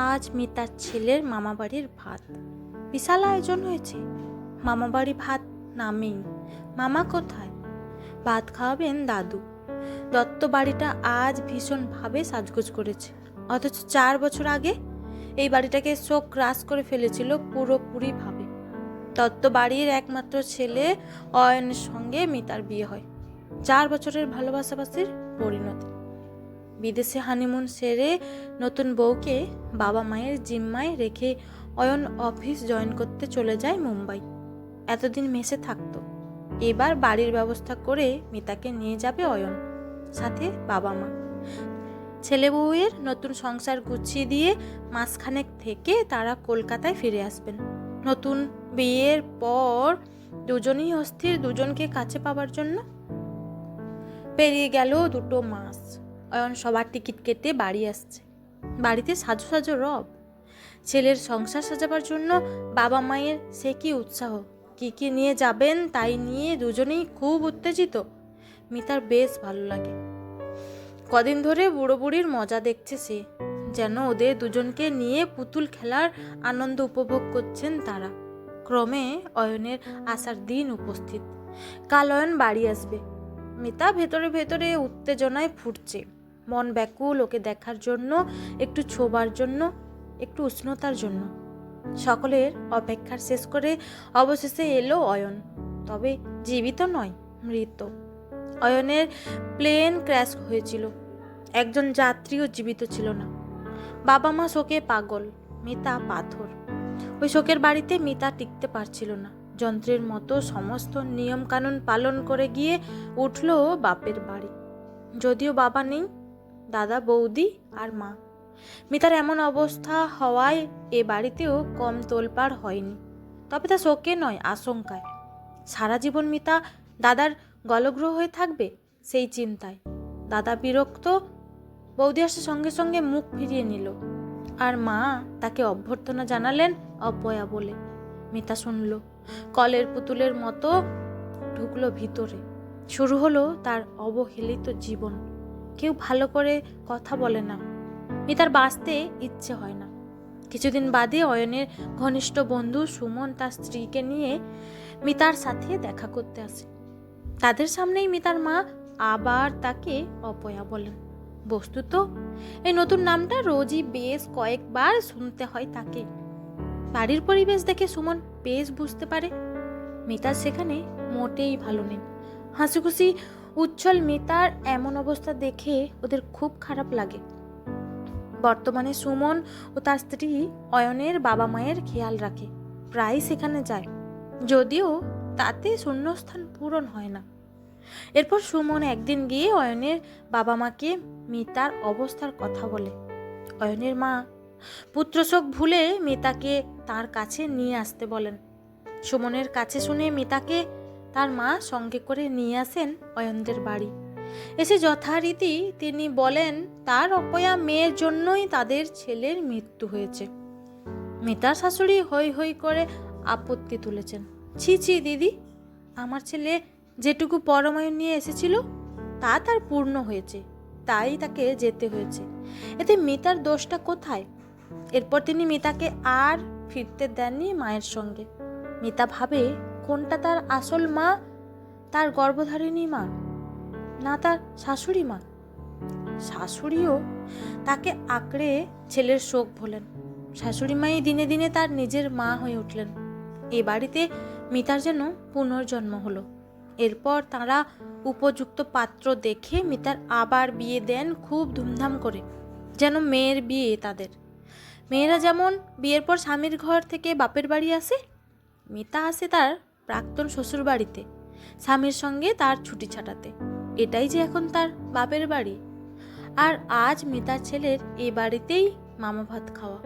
আজ মিতার ছেলের মামাবাড়ির ভাত। বিশাল আয়োজন হয়েছে। মামাবাড়ি ভাত নামেই, মামা কোথায়? ভাত খাওয়াবেন দাদু। দত্ত বাড়িটা আজ ভীষণভাবে সাজগোজ করেছে, অথচ 4 বছর আগে এই বাড়িটাকে শোক গ্রাস করে ফেলেছিল পুরোপুরিভাবে। দত্ত বাড়ির একমাত্র ছেলে অয়নের সঙ্গে মিতার বিয়ে হয়। 4 বছরের ভালোবাসাবাসির পরিণতি। বিদেশে হানিমুন সেরে নতুন বউকে বাবা মায়ের জিম্মায় রেখে অয়ন অফিস জয়েন করতে চলে যায় মুম্বাই। এতদিন মেসে থাকতো, এবার বাড়ির ব্যবস্থা করে মিতাকে নিয়ে যাবে অয়ন, সাথে বাবা মা। ছেলে বউয়ের নতুন সংসার গুছিয়ে দিয়ে মাসখানেক থেকে তারা কলকাতায় ফিরে আসবেন। নতুন বিয়ের পর দুজনেই অস্থির দুজনকে কাছে পাওয়ার জন্য। পেরিয়ে গেল 2 মাস। অয়ন সবার টিকিট কেটে বাড়ি আসছে। বাড়িতে সাজো সাজো রব। ছেলের সংসার সাজাবার জন্য বাবা মায়ের সে কি উৎসাহ! কি নিয়ে যাবেন তাই নিয়ে দুজনেই খুব উত্তেজিত। মিতার বেশ ভালো লাগে। কদিন ধরে বুড়ো বুড়ির মজা দেখছে সে, যেন ওদের দুজনকে নিয়ে পুতুল খেলার আনন্দ উপভোগ করছেন তারা। ক্রমে অয়নের আসার দিন উপস্থিত। কাল অয়ন বাড়ি আসবে। মিতা ভেতরে ভেতরে উত্তেজনায় ফুটছে। মন ব্যাকুল ওকে দেখার জন্য, একটু ছোবার জন্য, একটু উষ্ণতার জন্য। সকলের অপেক্ষার শেষ করে অবশেষে এলো অয়ন। তবে জীবিত নয়, মৃত। অয়নের প্লেন ক্র্যাশ হয়েছিল। একজন যাত্রীও জীবিত ছিল না। বাবা মা শোকে পাগল, মিতা পাথর। ওই শোকের বাড়িতে মিতা টিকতে পারছিল না। যন্ত্রের মতো সমস্ত নিয়ম কানুন পালন করে গিয়ে উঠল বাপের বাড়ি। যদিও বাবা নেই, দাদা বৌদি আর মা। মিতার এমন অবস্থা হওয়ায় এ বাড়িতেও কম তোলপাড় হয়নি। তবে তা শোকে নয়, আশঙ্কায়। সারা জীবন মিতা দাদার গলগ্রহ হয়ে থাকবে সেই চিন্তায়। দাদা বিরক্ত। বৌদি আসার সঙ্গে সঙ্গে মুখ ফিরিয়ে নিল, আর মা তাকে অভ্যর্থনা জানালেন অপয়া বলে। মিতা শুনল, কলের পুতুলের মতো ঢুকলো ভিতরে। শুরু হলো তার অবহেলিত জীবন। কেউ ভালো করে কথা বলে না। মিতার বাঁচতে ইচ্ছে হয় না। কিছুদিন বাদে অয়নের ঘনিষ্ঠ বন্ধু সুমন তার স্ত্রীকে নিয়ে মিতার সাথে দেখা করতে আসে। তাদের সামনেই মিতার মা আবার তাকে অপয়া বলেন। বস্তুত এই নতুন নামটা রোজই বেশ কয়েকবার শুনতে হয় তাকে। বাড়ির পরিবেশ দেখে সুমন বেশ বুঝতে পারে মিতার সেখানে মোটেই ভালো নেই। হাসিখুশি উচ্ছল মিতার এমন অবস্থা দেখে ওদের খুব খারাপ লাগে। বর্তমানে সুমন ও তার স্ত্রী অয়নের বাবা মায়ের খেয়াল রাখে, প্রায় সেখানে যায়, যদিও তাতে শূন্যস্থান পূরণ হয় না। এরপর সুমন একদিন গিয়ে অয়নের বাবা মাকে মিতার অবস্থার কথা বলে। অয়নের মা পুত্রশোক ভুলে মিতাকে তার কাছে নিয়ে আসতে বলেন। সুমনের কাছে শুনে মিতাকে তার মা সঙ্গে করে নিয়ে আসেন অয়নদের বাড়ি। এসে যথারীতি তিনি বলেন তার অপয়া মেয়ের জন্যই তাদের ছেলের মৃত্যু হয়েছে। মিতার শাশুড়ি হৈ হৈ করে আপত্তি তুলেছেন। ছি ছি দিদি, আমার ছেলে যেটুকু পরমায়ু নিয়ে এসেছিল তা তার পূর্ণ হয়েছে, তাই তাকে যেতে হয়েছে। এতে মিতার দোষটা কোথায়? এরপর তিনি মিতাকে আর ফিরতে দেননি মায়ের সঙ্গে। মিতা ভাবে কোনটা তার আসল মা, তার গর্ভধারিণী মা, না তার শাশুড়ি মা। শাশুড়িও তাকে আঁকড়ে ছেলের শোক ভোলেন। শাশুড়ি মাই দিনে দিনে তার নিজের মা হয়ে উঠলেন। এ বাড়িতে মিতার যেন পুনর্জন্ম হলো। এরপর তারা উপযুক্ত পাত্র দেখে মিতার আবার বিয়ে দেন খুব ধুমধাম করে, যেন মেয়ের বিয়ে তাদের। মেয়েরা যেমন বিয়ের পর স্বামীর ঘর থেকে বাপের বাড়ি আসে, মিতা আসে তার প্রাক্তন শ্বশুর বাড়িতে স্বামীর সঙ্গে তার ছুটি ছাটাতে। এটাই যে এখন তার বাপের বাড়ি। আর আজ মিতার ছেলের এ বাড়িতেই মামা ভাত খাওয়া।